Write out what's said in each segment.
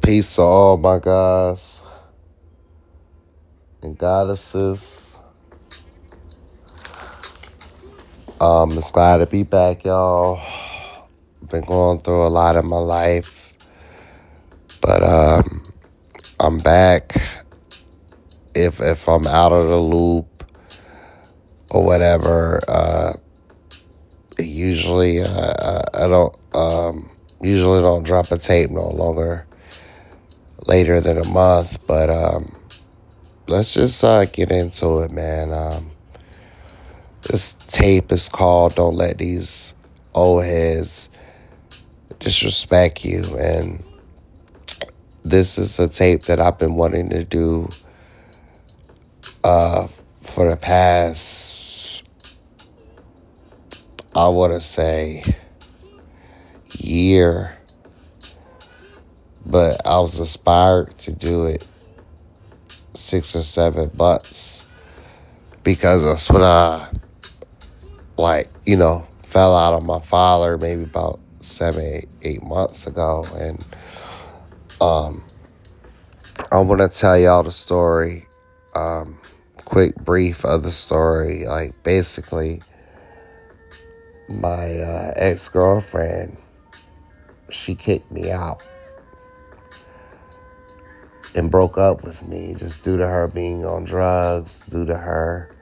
Peace to all my guys and goddesses. It's glad to be back, y'all. Been going through a lot in my life, but I'm back. If I'm out of the loop or whatever, usually I don't usually don't drop a tape no longer later than a month. But let's just get into it, man. This tape is called "Don't Let These Old Heads Disrespect You," and this is a tape that I've been wanting to do for the past, I want to say, year, but I was inspired to do it 6 or 7 months because that's when I fell out on my father maybe about 7, 8 months ago. And I want to tell y'all the story, quick brief of the story. Like, basically, my ex-girlfriend, she kicked me out and broke up with me just due to her being on drugs, due to her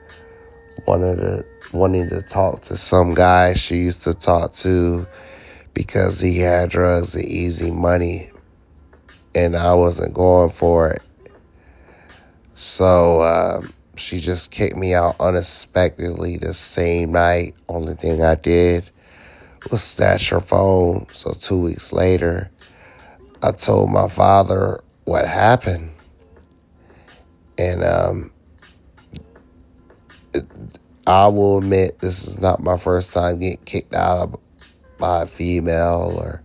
wanting to talk to some guy she used to talk to because he had drugs and easy money, and I wasn't going for it. So she just kicked me out unexpectedly the same night. Only thing I did was snatch her phone. So 2 weeks later, I told my father what happened. And I will admit, this is not my first time getting kicked out by a female or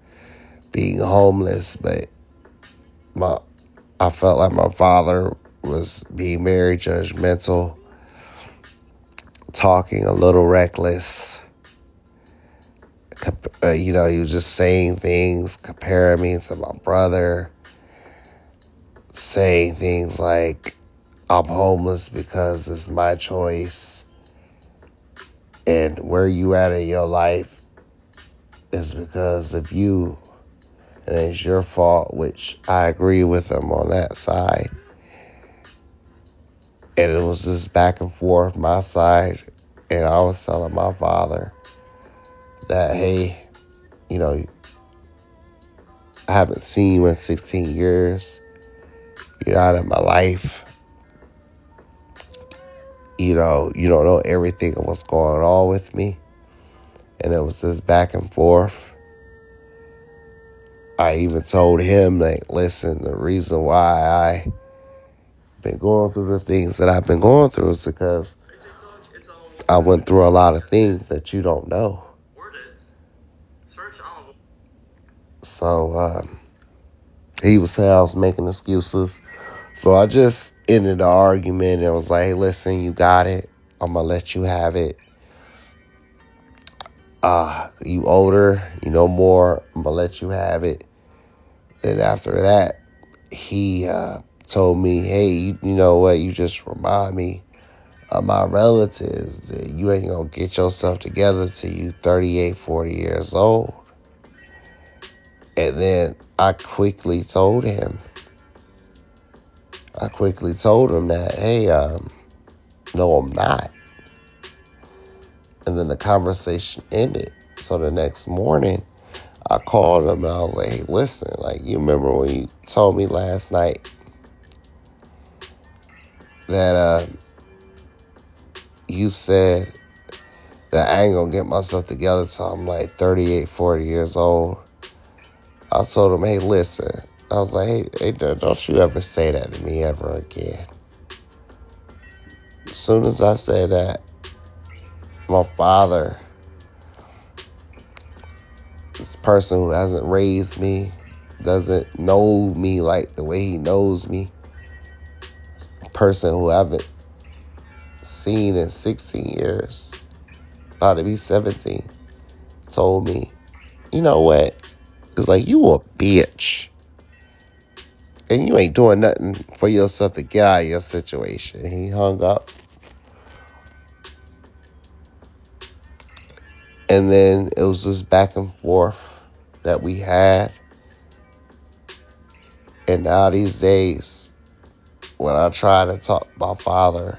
being homeless, but I felt like my father was being very judgmental, talking a little reckless. He was just saying things, comparing me to my brother, saying things like, I'm homeless because it's my choice, and where you at in your life is because of you, and it's your fault, which I agree with him on that side. And it was just back and forth, my side, and I was telling my father that, hey, I haven't seen you in 16 years. You're not in my life. You don't know everything of what's going on with me. And it was just back and forth. I even told him, like, listen, the reason why I been going through the things that I've been going through is because I went through a lot of things that you don't know. So he was saying I was making excuses. So I just ended the argument and was like, hey, listen, you got it. I'm going to let you have it. You older, you know more. I'm going to let you have it. And after that, he told me, hey, you know what? You just remind me of my relatives. That you ain't going to get yourself together till you 38, 40 years old. And then I quickly told him that, hey, no, I'm not. And then the conversation ended. So the next morning, I called him and I was like, hey, listen, like, you remember when you told me last night that you said that I ain't gonna get myself together till I'm like 38, 40 years old. I told him, hey, listen. I was like, hey, don't you ever say that to me ever again. As soon as I said that, my father, this person who hasn't raised me, doesn't know me like the way he knows me, a person who I haven't seen in 16 years, about to be 17, told me, you know what? It's like, you a bitch. And you ain't doing nothing for yourself to get out of your situation. He hung up. And then it was this back and forth that we had. And now these days, when I try to talk to my father,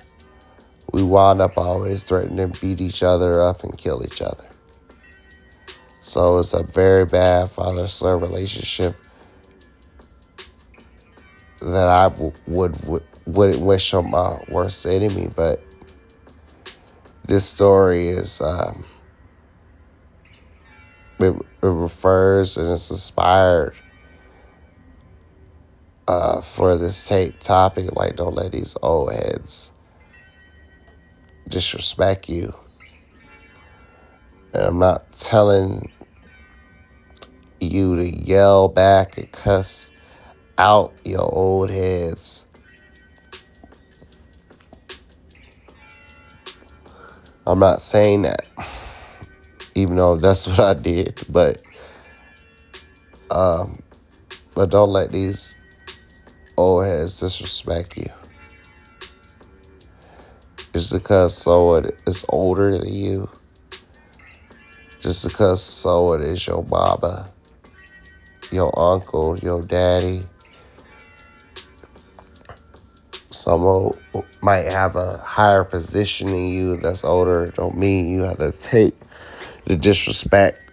we wound up always threatening to beat each other up and kill each other. So it's a very bad father-son relationship that I wouldn't wish on my worst enemy. But this story is, it refers and it's inspired for this tape topic. Like, don't let these old heads disrespect you. And I'm not telling you to yell back and cuss out your old heads. I'm not saying that, even though that's what I did. But don't let these old heads disrespect you. Just because someone is older than you, just because someone is your mama, your uncle, your daddy, someone might have a higher position than you that's older, don't mean you have to take the disrespect.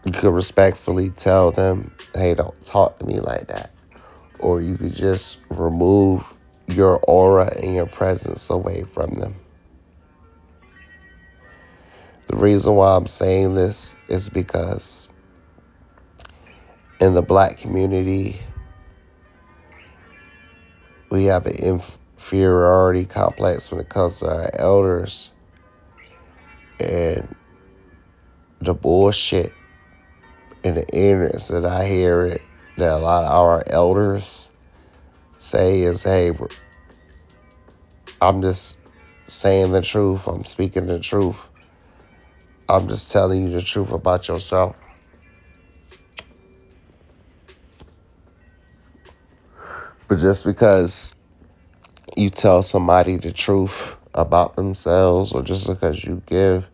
You could respectfully tell them, hey, don't talk to me like that. Or you could just remove your aura and your presence away from them. The reason why I'm saying this is because in the black community, we have an inferiority complex when it comes to our elders. And the bullshit and the ignorance that I hear it, that a lot of our elders say is, hey, I'm just saying the truth. I'm speaking the truth. I'm just telling you the truth about yourself. But just because you tell somebody the truth about themselves, or just because you give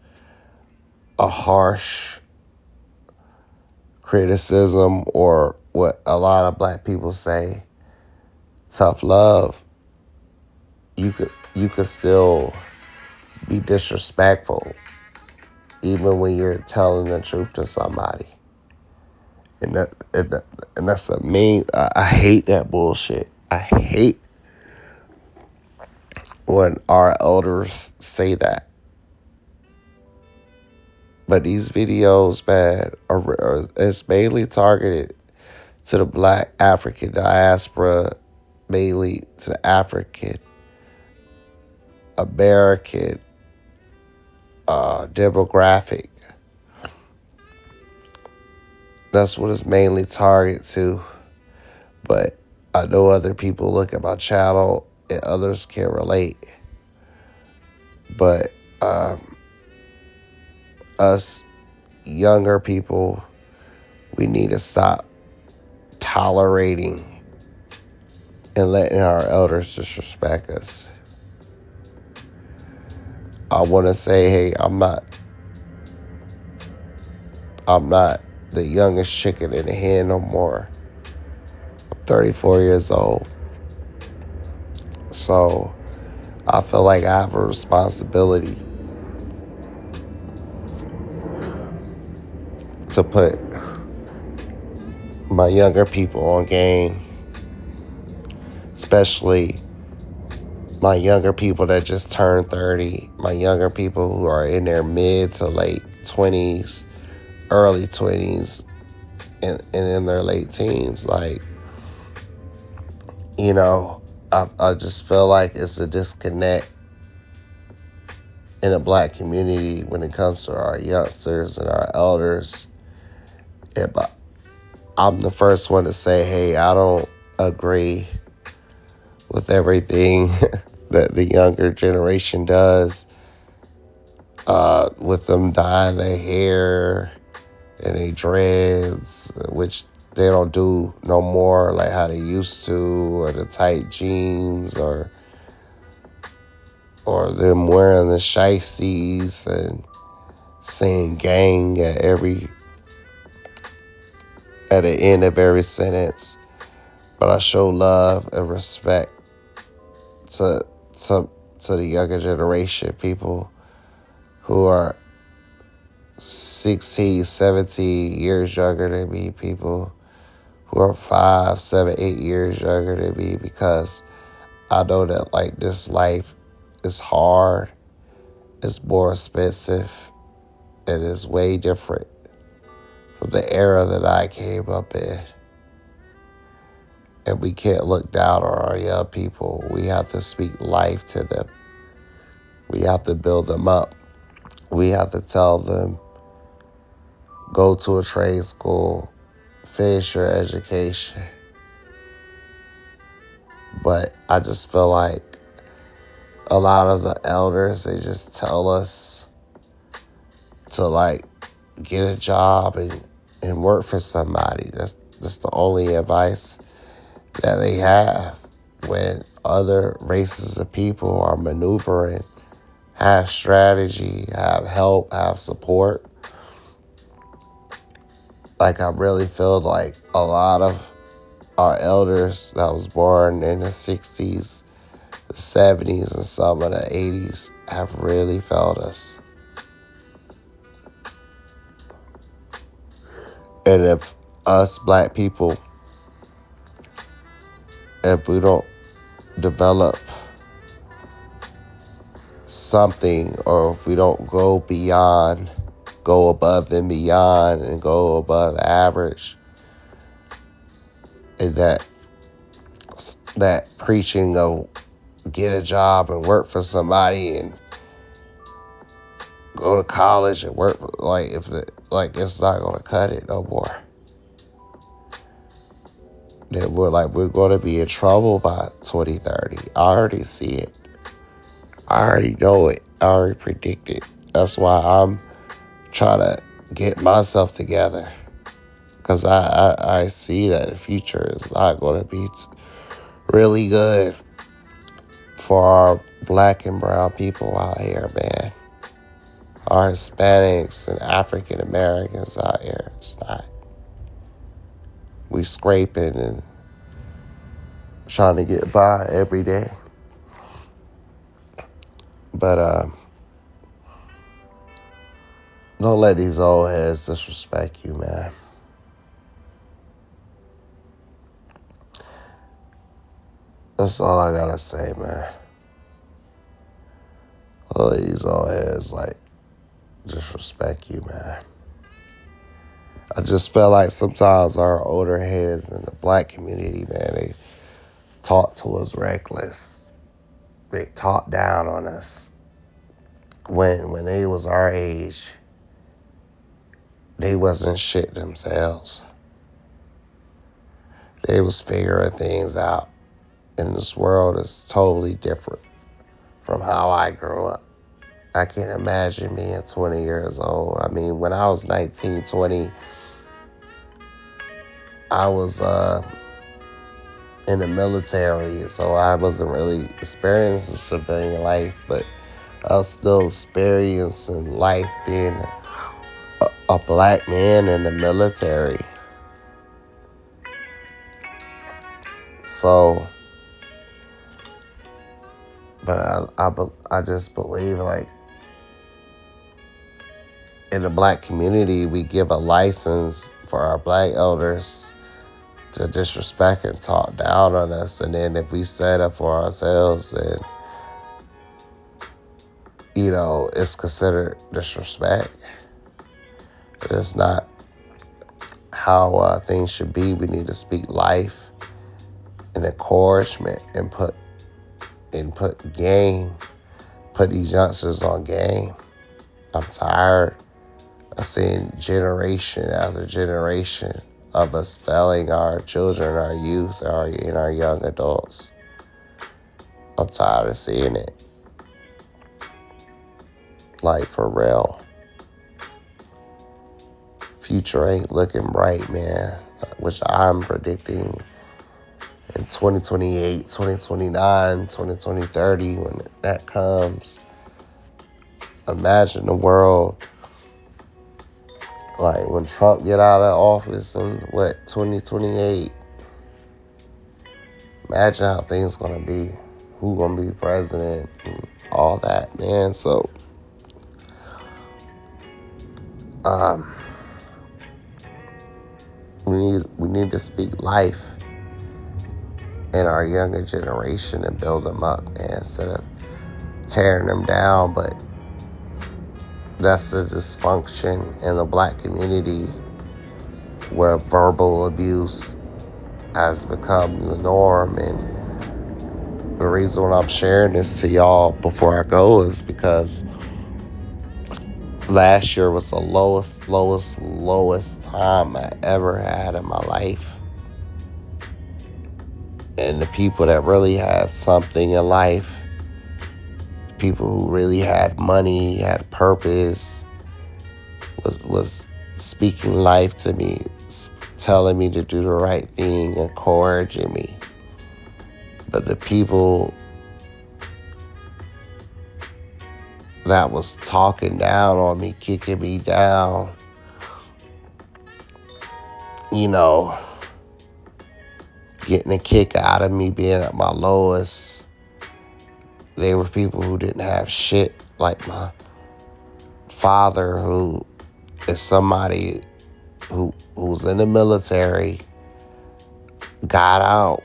a harsh criticism, or what a lot of black people say, tough love, you could still be disrespectful even when you're telling the truth to somebody. And that's a mean. I hate that bullshit. I hate when our elders say that. But these videos, man, it's mainly targeted to the black African diaspora, mainly to the African American demographic. That's what it's mainly targeted to. But I know other people look at my channel and others can relate. But us younger people, we need to stop tolerating and letting our elders disrespect us. I want to say, hey, I'm not the youngest chicken in the hen no more. I'm 34 years old. So I feel like I have a responsibility to put my younger people on game, especially my younger people that just turned 30, my younger people who are in their mid to late 20s, early 20s, and in their late teens. Like, you know, I just feel like it's a disconnect in the black community when it comes to our youngsters and our elders. I'm the first one to say, hey, I don't agree with everything that the younger generation does, with them dyeing their hair and their dreads, which they don't do no more like how they used to, or the tight jeans, or them wearing the shiesties and saying gang at the end of every sentence. But I show love and respect to the younger generation, people who are 16, 17 years younger than me, people who are 5, 7, 8 years younger than me, because I know that like this life is hard, it's more expensive, and it's way different from the era that I came up in. And we can't look down on our young people. We have to speak life to them. We have to build them up. We have to tell them, go to a trade school, finish your education. But I just feel like a lot of the elders, they just tell us to like get a job and work for somebody. That's the only advice that they have, when other races of people are maneuvering, have strategy, have help, have support. Like, I really feel like a lot of our elders that was born in the 60s, the 70s, and some of the 80s have really felt us. And if us black people, if we don't develop something, or if we don't go above and beyond, and go above average, and that preaching of get a job and work for somebody and go to college and work, it's not gonna cut it no more. Then we're gonna be in trouble by 2030. I already see it. I already know it. I already predict it. That's why I'm trying to get myself together, because I see that the future is not going to be really good for our black and brown people out here, man. Our Hispanics and African Americans out here, it's not. We scraping and trying to get by every day. But don't let these old heads disrespect you, man. That's all I gotta say, man. All these old heads, disrespect you, man. I just feel like sometimes our older heads in the black community, man, they talk to us reckless. They talk down on us. When they was our age, they wasn't shit themselves. They was figuring things out. And this world is totally different from how I grew up. I can't imagine being 20 years old. I mean, when I was 19, 20, I was in the military, so I wasn't really experiencing civilian life, but I was still experiencing life being a black man in the military. So, but I just believe, like, in the black community, we give a license for our black elders to disrespect and talk down on us. And then if we set up for ourselves, then, it's considered disrespect. It's not how things should be. We need to speak life and encouragement and put these youngsters on game. I'm tired of seeing generation after generation of us failing our children, our youth, and our young adults. I'm tired of seeing it. Like, for real. Future ain't looking bright, man. which I'm predicting in 2028, 2029, 2030, when that comes. Imagine the world, like when Trump get out of office in 2028. Imagine how things gonna be, who gonna be president, and all that, man. So, we need to speak life in our younger generation and build them up, man, instead of tearing them down. But that's the dysfunction in the black community, where verbal abuse has become the norm. And the reason why I'm sharing this to y'all before I go is because last year was the lowest time I ever had in my life. And the people that really had something in life, people who really had money, had purpose, was speaking life to me, telling me to do the right thing, encouraging me. But the people that was talking down on me, kicking me down, getting a kick out of me being at my lowest, they were people who didn't have shit, like my father, who is somebody who's in the military, got out,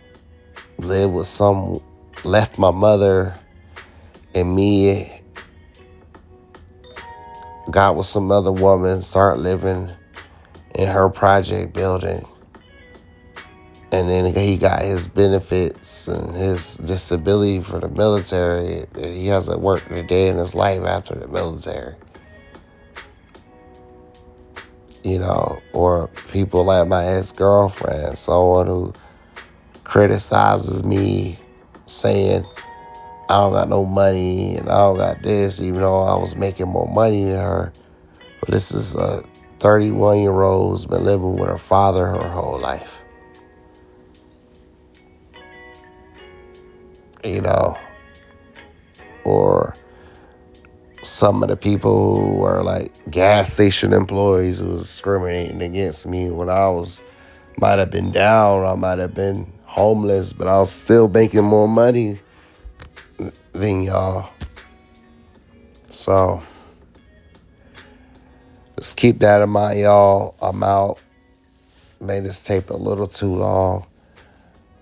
left my mother and me, got with some other woman, started living in her project building. And then he got his benefits and his disability for the military. He hasn't worked a day in his life after the military. Or people like my ex-girlfriend, someone who criticizes me, saying I don't got no money and I don't got this, even though I was making more money than her. But this is a 31-year-old who's been living with her father her whole life. Or some of the people who were like gas station employees who was discriminating against me when I might have been down, I might have been homeless, but I was still making more money than y'all. So just keep that in mind, y'all. I'm out. Made this tape a little too long.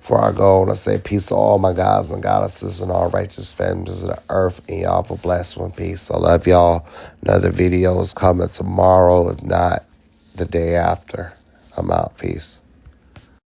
Before I go, I want to say peace to all my guys and goddesses and all righteous families of the earth, and y'all have a blessed one. Peace. I love y'all. Another video is coming tomorrow, if not the day after. I'm out. Peace.